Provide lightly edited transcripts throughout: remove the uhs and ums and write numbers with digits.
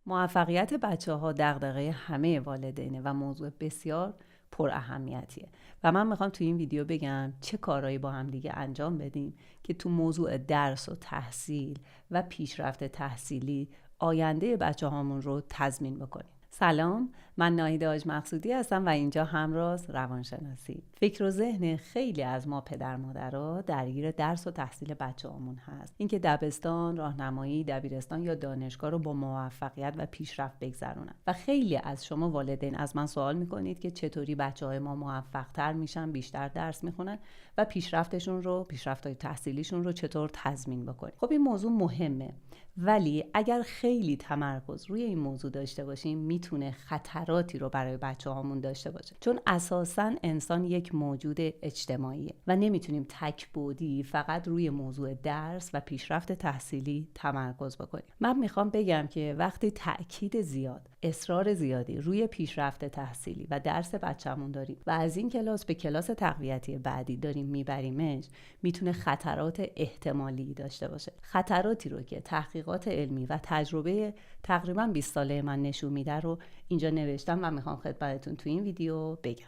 موفقیت بچه‌ها دغدغه همه والدینه و موضوع بسیار پر اهمیتیه و من میخوام تو این ویدیو بگم چه کارهایی با هم دیگه انجام بدیم که تو موضوع درس و تحصیل و پیشرفت تحصیلی آینده بچه‌هامون رو تضمین بکنیم. سلام، من ناهید حاج مقصودی هستم و اینجا همراز روانشناسی. فکر و ذهن خیلی از ما پدر مادرها درگیر درس و تحصیل بچه‌هامون هست. اینکه دبستان، راهنمایی، دبیرستان یا دانشگاه رو با موفقیت و پیشرفت بگذرونن. و خیلی از شما والدین از من سوال میکنید که چطوری بچه‌های ما موفق‌تر میشن، بیشتر درس میخونن و پیشرفت‌های تحصیلیشون رو چطور تضمین بکنیم. خب این موضوع مهمه، ولی اگر خیلی تمرکز روی این موضوع داشته باشیم میتونه خطراتی رو برای بچه‌هامون داشته باشه، چون اساساً انسان یک موجود اجتماعیه و نمیتونیم تک‌بعدی فقط روی موضوع درس و پیشرفت تحصیلی تمرکز بکنیم. من میخوام بگم که وقتی تأکید زیاد، اصرار زیادی روی پیشرفت تحصیلی و درس بچه‌مون داریم و از این کلاس به کلاس تقویتی بعدی داریم میبریمش، میتونه خطرات احتمالی داشته باشه. خطراتی رو که تحقیقات علمی و تجربه تقریباً 20 ساله من نشون میده رو اینجا نوشتم و میخوام خدمتتون تو این ویدیو بگم.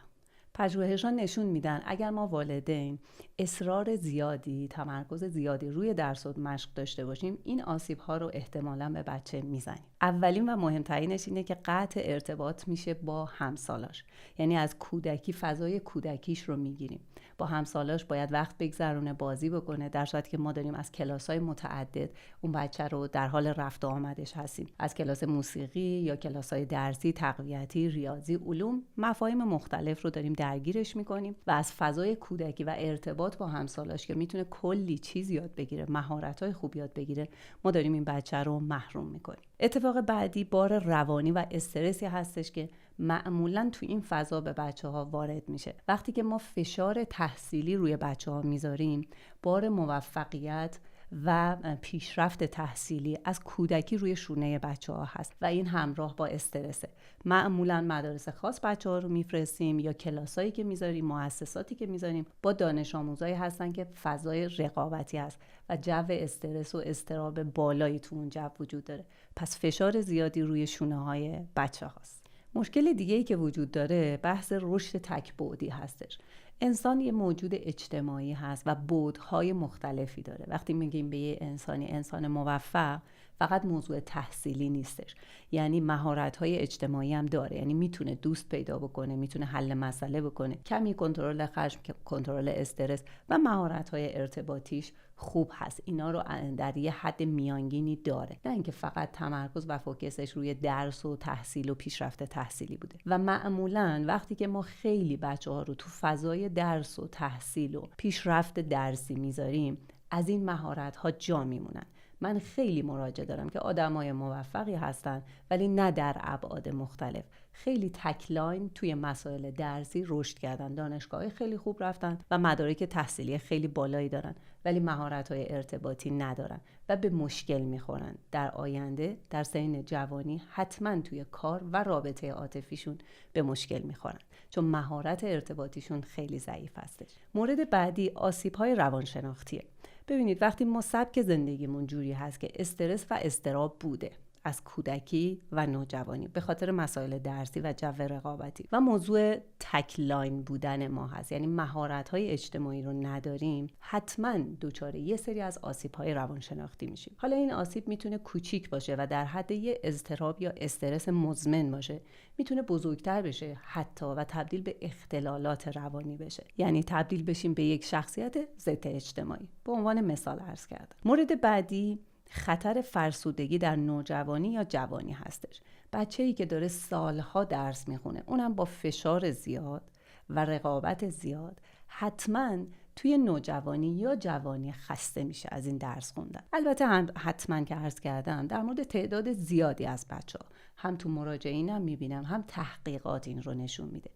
پژوهش‌ها نشون میدن اگر ما والدین اصرار زیادی، تمرکز زیادی روی درس و مشق داشته باشیم، این آسیب‌ها رو احتمالاً به بچه میزنیم. اولین و مهمترینش اینه که قطع ارتباط میشه با همسالاش. یعنی از کودکی فضای کودکیش رو میگیریم. با همسالاش باید وقت بگذرونه، بازی بکنه، در صورتی که ما داریم از کلاس‌های متعدد اون بچه رو در حال رفت و آمدش هستیم. از کلاس موسیقی یا کلاس‌های درسی، تقویتی، ریاضی، علوم، مفاهیم مختلف رو داریم درگیرش میکنیم و از فضای کودکی و ارتباط با همسالاش که میتونه کلی چیز یاد بگیره، مهارت‌های خوب یاد بگیره، ما داریم این بچه رو محروم میکنیم. اتفاق بعدی بار روانی و استرسی هستش که معمولاً تو این فضا به بچه‌ها وارد میشه. وقتی که ما فشار تحصیلی روی بچه‌ها میذاریم، بار موفقیت و پیشرفت تحصیلی از کودکی روی شونه بچه‌ها هست و این همراه با استرسه. معمولاً مدارس خاص بچه‌ها رو میفرستیم یا کلاسایی که میذاریم، مؤسساتی که میذاریم با دانش آموزایی هستن که فضای رقابتی هست و جو استرس و اضطراب بالایی تو اون جو وجود داره. پس فشار زیادی روی شونه‌های بچه‌هاست. مشکل دیگه‌ای که وجود داره بحث رشد تک‌بعدی هستش. انسان یه موجود اجتماعی هست و بعدهای مختلفی داره. وقتی میگیم به یه انسان موفق، فقط موضوع تحصیلی نیستش. یعنی مهارت‌های اجتماعی هم داره. یعنی میتونه دوست پیدا بکنه، میتونه حل مسئله بکنه، کمی کنترل خشم، کنترل استرس و مهارت‌های ارتباطیش خوب هست. اینا رو در یه حد میانگینی داره. نه اینکه فقط تمرکز و فوکسش روی درس و تحصیل و پیشرفت تحصیلی بوده. و معمولاً وقتی که ما خیلی بچه‌ها رو تو فضای درس و تحصیل و پیشرفت درسی میذاریم، از این مهارت‌ها جا میمونن. من خیلی مراجعه دارم که آدمای موفقی هستن ولی نه در ابعاد مختلف. خیلی تکلاین توی مسائل درسی رشد کردن، دانشگاه خیلی خوب رفتن و مدارک تحصیلی خیلی بالایی دارن، ولی مهارت‌های ارتباطی ندارن و به مشکل میخورن. در آینده در سن جوانی حتما توی کار و رابطه عاطفیشون به مشکل میخورن، چون مهارت ارتباطیشون خیلی ضعیف هستش. مورد بعدی آسیب‌های روانشناختیه. ببینید وقتی ما سبک زندگیمون جوری هست که استرس و اضطراب بوده از کودکی و نوجوانی به خاطر مسائل درسی و جو رقابتی و موضوع تکلاین بودن ما هست، یعنی مهارت‌های اجتماعی رو نداریم، حتما دچار یه سری از آسیب‌های روانشناختی میشیم. حالا این آسیب میتونه کوچیک باشه و در حد یه اضطراب یا استرس مزمن باشه، میتونه بزرگتر بشه حتی و تبدیل به اختلالات روانی بشه، یعنی تبدیل بشیم به یک شخصیت ضد اجتماعی. به عنوان مثال عرض کردم. مورد بعدی خطر فرسودگی در نوجوانی یا جوانی هستش. بچه‌ای که داره سالها درس میخونه، اونم با فشار زیاد و رقابت زیاد، حتما توی نوجوانی یا جوانی خسته میشه از این درس خوندن. البته حتما که عرض کردم در مورد تعداد زیادی از بچه‌ها، هم تو مراجعینم میبینم هم تحقیقات این رو نشون میده،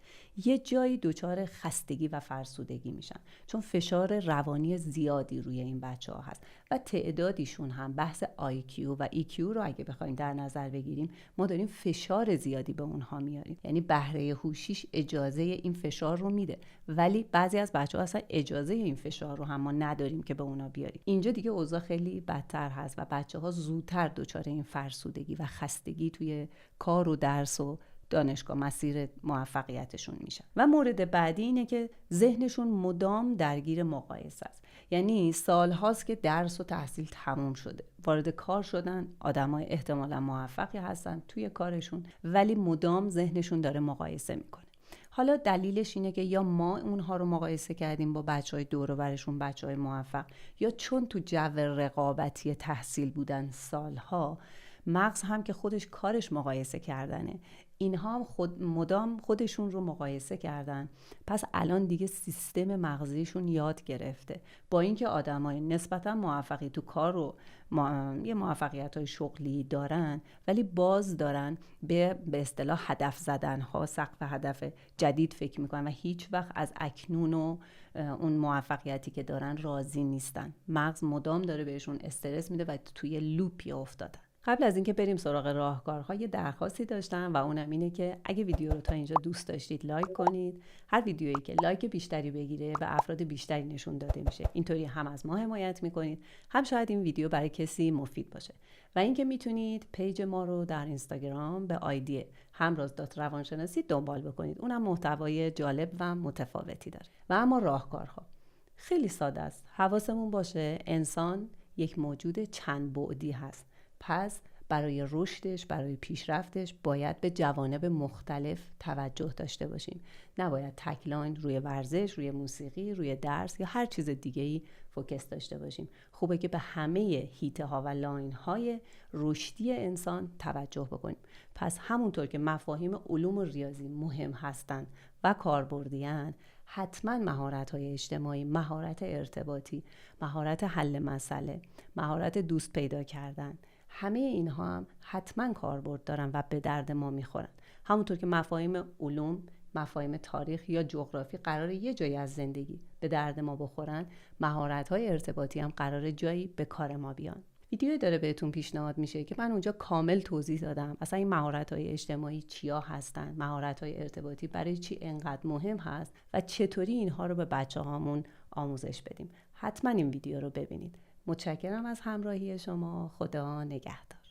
یه جایی دچار خستگی و فرسودگی میشن، چون فشار روانی زیادی روی این بچه‌ها هست و تعدادیشون هم بحث IQ و EQ رو اگه بخوایم در نظر بگیریم، ما داریم فشار زیادی به اونها میاریم. یعنی بهره هوشیش اجازه این فشار رو میده، ولی بعضی از بچه‌ها اصلا اجازه اندازه این فشار رو هم ما نداریم که به اونا بیاریم. اینجا دیگه اوضاع خیلی بدتر هست و بچه‌ها زودتر دچار این فرسودگی و خستگی توی کار و درس و دانشگاه مسیر موفقیتشون میشن. و مورد بعدی اینه که ذهنشون مدام درگیر مقایسه است. یعنی سالهاست که درس و تحصیل تموم شده، وارد کار شدن، آدمای احتمالاً موفقی هستن توی کارشون، ولی مدام ذهنشون داره مقایسه میکنه. حالا دلیلش اینه که یا ما اونها رو مقایسه کردیم با بچهای دور و برشون، بچهای موفق، یا چون تو جو رقابتی تحصیل بودن سالها، مغز هم که خودش کارش مقایسه کردنه، اینها هم مدام خودشون رو مقایسه کردن. پس الان دیگه سیستم مغزیشون یاد گرفته با اینکه آدمای نسبتا موفقی تو کار و یه موفقیت‌های شغلی دارن، ولی باز دارن به اصطلاح هدف زدن ها، سقف هدف جدید فکر میکنن و هیچ وقت از اکنون و اون موفقیتی که دارن راضی نیستن. مغز مدام داره بهشون استرس میده و توی لوپی افتادن. قبل از اینکه بریم سراغ راهکارها، یه درخواستی داشتم و اونم اینه که اگه ویدیو رو تا اینجا دوست داشتید لایک کنید. هر ویدیویی که لایک بیشتری بگیره و افراد بیشتری نشون داده میشه، اینطوری هم از ما حمایت میکنید، هم شاید این ویدیو برای کسی مفید باشه. و اینکه میتونید پیج ما رو در اینستاگرام به آیدی همراز.روانشناسی دنبال بکنید. اونم محتوای جالب و متفاوتی داره. و اما راهکارها خیلی ساده است. حواسمون باشه انسان یک موجود چند بعدی هست. پس برای رشدش، برای پیشرفتش باید به جوانب مختلف توجه داشته باشیم. نباید تک لاین روی ورزش، روی موسیقی، روی درس یا هر چیز دیگه‌ای فوکس داشته باشیم. خوبه که به همه هیته ها و لاین های رشدی انسان توجه بکنیم. پس همونطور که مفاهیم علوم و ریاضی مهم هستن و کاربردیان، حتما مهارت‌های اجتماعی، مهارت ارتباطی، مهارت حل مسئله، مهارت دوست پیدا کردن، همه اینها هم حتما کاربرد دارن و به درد ما میخورن. همونطور که مفاهیم علوم، مفاهیم تاریخ یا جغرافی قراره یه جایی از زندگی به درد ما بخورن، مهارت‌های ارتباطی هم قراره جایی به کار ما بیان. ویدیویی داره بهتون پیشنهاد میشه که من اونجا کامل توضیح دادم اصلا این مهارت‌های اجتماعی چیا هستن، مهارت‌های ارتباطی برای چی انقدر مهم هست و چطوری اینها رو به بچه‌هامون آموزش بدیم. حتما این ویدیو رو ببینید. متشکرم از همراهی شما. خدا نگهدار.